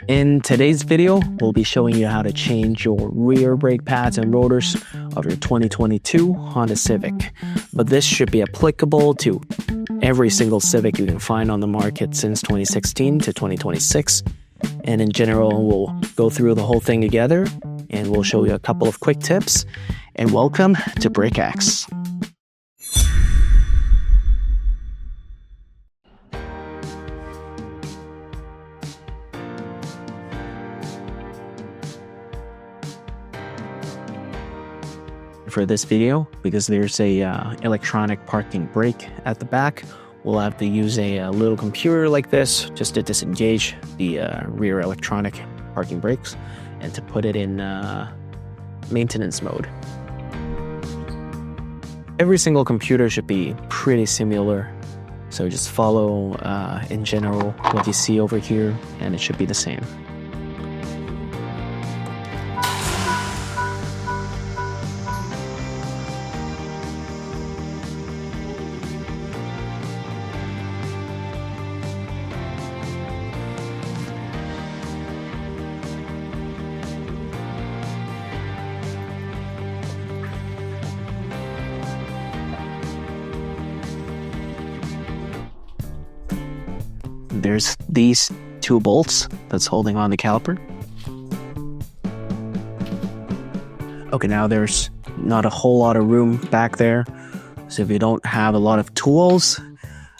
In today's video, we'll be showing you how to change your rear brake pads and rotors of your 2022 Honda Civic. But this should be applicable to every single Civic you can find on the market since 2016 to 2026. And in general, we'll go through the whole thing together and we'll show you a couple of quick tips. And welcome to Brake Hacks. For this video, because there's a electronic parking brake at the back, we'll have to use a little computer like this just to disengage the rear electronic parking brakes and to put it in maintenance mode. Every single computer should be pretty similar, so just follow in general what you see over here and it should be the same. There's these two bolts that's holding on the caliper. Okay, now there's not a whole lot of room back there. So if you don't have a lot of tools,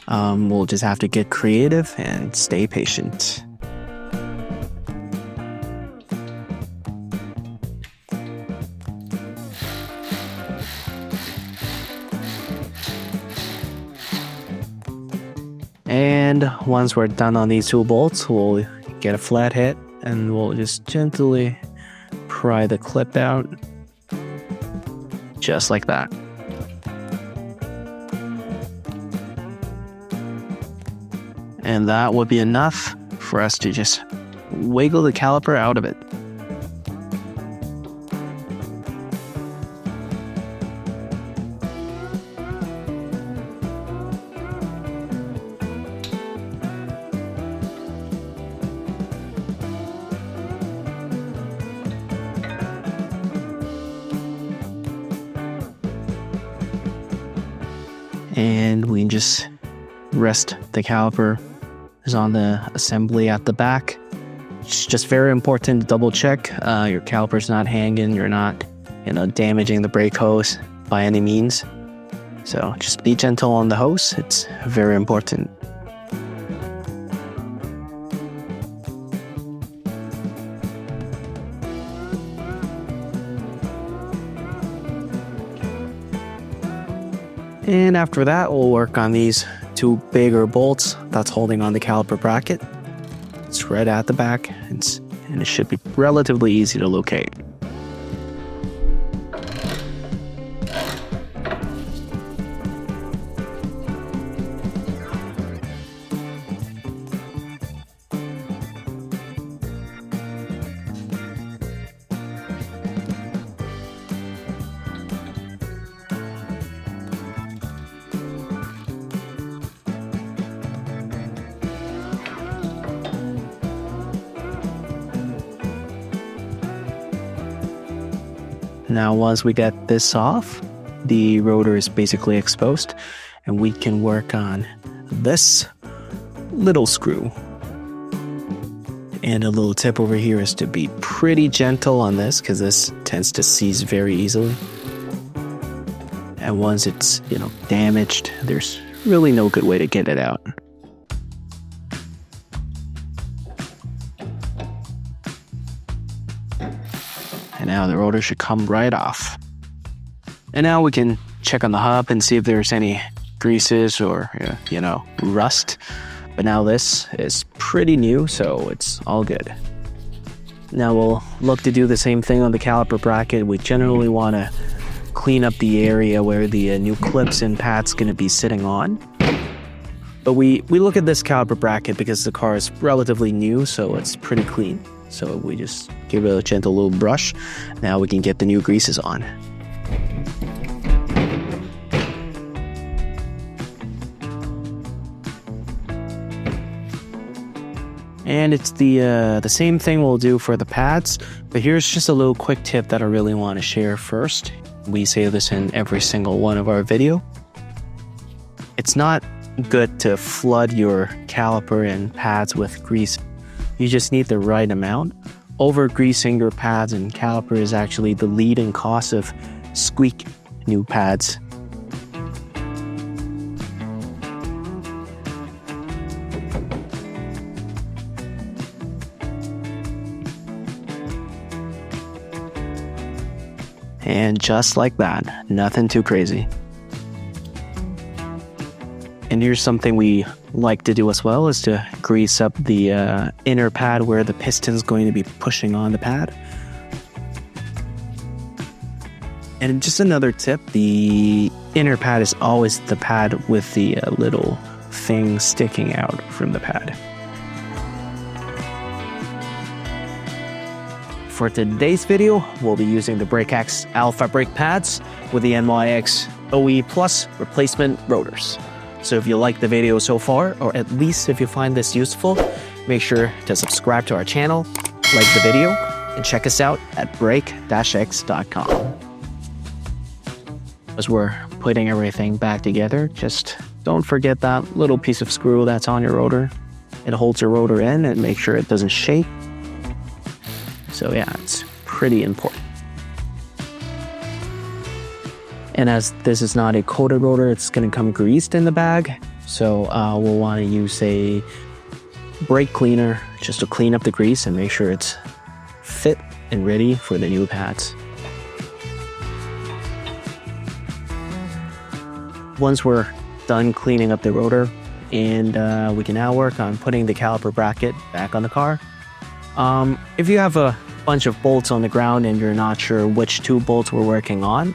we'll just have to get creative and stay patient. And once we're done on these two bolts, we'll get a flathead and we'll just gently pry the clip out, just like that. And that would be enough for us to just wiggle the caliper out of it. And we can just rest the caliper is on the assembly at the back. It's just very important to double check your caliper's not hanging, you're not damaging the brake hose by any means. So just be gentle on the hose, it's very important. And after that, we'll work on these two bigger bolts that's holding on the caliper bracket. It's right at the back, and it should be relatively easy to locate. Now once we get this off, the rotor is basically exposed and we can work on this little screw. And a little tip over here is to be pretty gentle on this because this tends to seize very easily. And once it's damaged, there's really no good way to get it out. And now the rotor should come right off. And now we can check on the hub and see if there's any greases or, rust. But now this is pretty new, so it's all good. Now we'll look to do the same thing on the caliper bracket. We generally want to clean up the area where the new clips and pads going to be sitting on. But we look at this caliper bracket because the car is relatively new, so it's pretty clean. So we just give it a gentle little brush. Now we can get the new greases on. And it's the same thing we'll do for the pads, but here's just a little quick tip that I really want to share first. We say this in every single one of our video. It's not good to flood your caliper and pads with grease. You just need the right amount. Over greasing your pads and caliper is actually the leading cause of squeak new pads. And just like that, nothing too crazy. And here's something we like to do as well, is to grease up the inner pad where the piston's going to be pushing on the pad. And just another tip, the inner pad is always the pad with the little thing sticking out from the pad. For today's video, we'll be using the BrakeX Alpha brake pads with the NYX OE Plus replacement rotors. So if you like the video so far, or at least if you find this useful, make sure to subscribe to our channel, like the video, and check us out at brake-x.com. As we're putting everything back together, just don't forget that little piece of screw that's on your rotor. It holds your rotor in and make sure it doesn't shake. So yeah, it's pretty important. And as this is not a coated rotor, it's going to come greased in the bag. So we'll want to use a brake cleaner just to clean up the grease and make sure it's fit and ready for the new pads. Once we're done cleaning up the rotor, and we can now work on putting the caliper bracket back on the car. If you have a bunch of bolts on the ground and you're not sure which two bolts we're working on,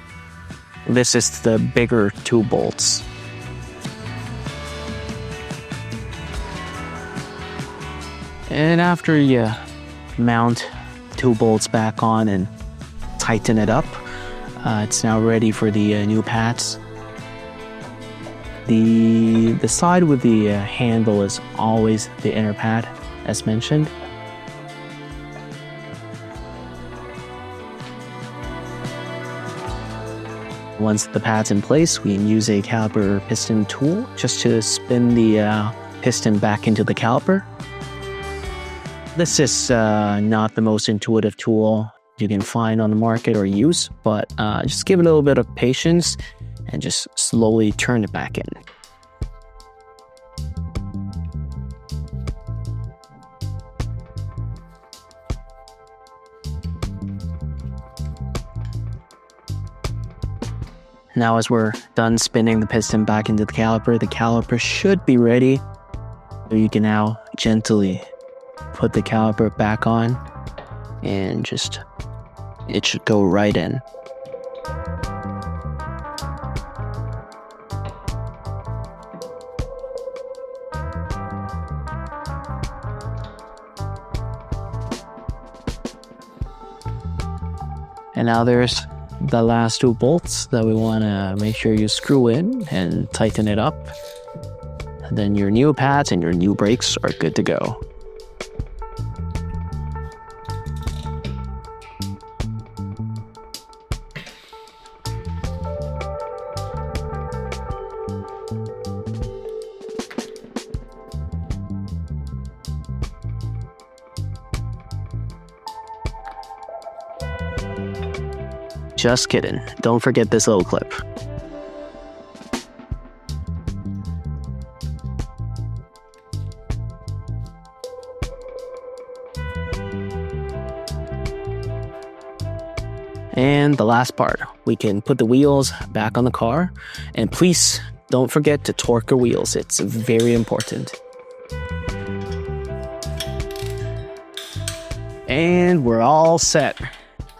this is the bigger two bolts. And after you mount two bolts back on and tighten it up, it's now ready for the new pads. The side with the handle is always the inner pad, as mentioned. Once the pad's in place, we can use a caliper piston tool just to spin the piston back into the caliper. This is not the most intuitive tool you can find on the market or use, but just give it a little bit of patience and just slowly turn it back in. Now as we're done spinning the piston back into the caliper should be ready. So you can now gently put the caliper back on and it should go right in. And now there's the last two bolts that we want to make sure you screw in and tighten it up. And then your new pads and your new brakes are good to go. Just kidding. Don't forget this little clip. And the last part, we can put the wheels back on the car. And please don't forget to torque your wheels. It's very important. And we're all set.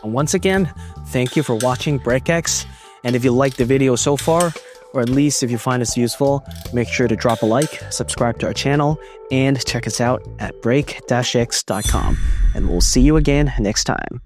And once again, thank you for watching BrakeX, and if you liked the video so far, or at least if you find us useful, make sure to drop a like, subscribe to our channel, and check us out at brake-x.com. And we'll see you again next time.